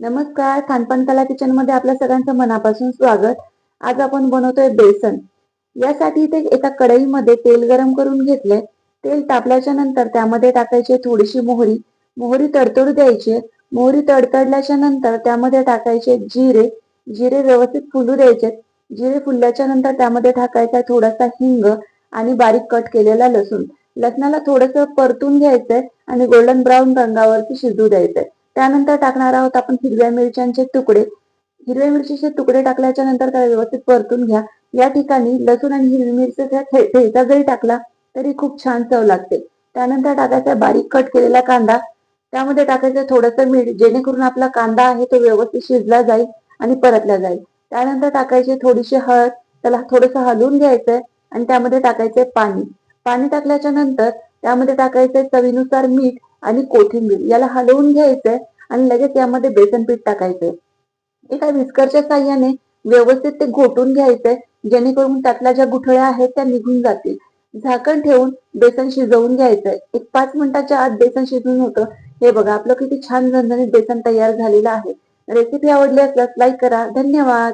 नमस्कार, खानपान कला किचन मध्ये आपल्या सगळ्यांचं मनापासून स्वागत. आज आपण बनवतोय बेसन. यासाठी इथे एका कढईमध्ये तेल गरम करून घेतले. तेल तापल्याच्या नंतर त्यामध्ये टाकायची थोडीशी मोहरी. मोहरी तडतडू द्यायची. मोहरी तडतडल्याच्या नंतर त्यामध्ये टाकायचे जिरे. जिरे व्यवस्थित फुलू द्यायचे. जिरे फुलल्याच्या नंतर त्यामध्ये टाकायचा थोडासा हिंग आणि बारीक कट केलेला लसूण. लसणाला थोडंसं परतून घ्यायचंय आणि गोल्डन ब्राऊन रंगावरती शिजू द्यायचंय. त्यानंतर टाकणार आहोत आपण हिरव्या मिरच्यांचे तुकडे. हिरव्या मिरचीचे तुकडे टाकल्याच्या नंतर त्याला व्यवस्थित परतून घ्या. या ठिकाणी लसूण आणि हिरवी मिरचीचा ठेचा जरी टाकला तरी खूप छान चव लागते. त्यानंतर टाकायचा बारीक कट केलेला कांदा. त्यामध्ये टाकायचं थोडंसं मीठ, जेणेकरून आपला कांदा आहे तो व्यवस्थित शिजला जाईल आणि परतला जाईल. त्यानंतर टाकायची थोडीशी हळद. त्याला थोडंसं हलवून घ्यायचंय आणि त्यामध्ये टाकायचंय पाणी. पाणी टाकल्याच्या नंतर त्यामध्ये टाकायचंय चवीनुसार मीठ आणि कोथिंबीर. याला हलवून घ्यायचंय आणि लगेच यामध्ये बेसन पीठ टाकायचंय. एका विस्करच्या साह्याने व्यवस्थित ते घोटून घ्यायचंय, जेणेकरून त्यातल्या ज्या गुठळ्या आहेत त्या निघून जातील. झाकण ठेवून बेसन शिजवून घ्यायचंय. एक 5 मिनिटाच्या आत बेसन शिजून होतं. हे बघा, आपलं किती छान झणझणीत बेसन तयार झालेलं आहे. रेसिपी आवडली असल्यास लाईक करा. धन्यवाद.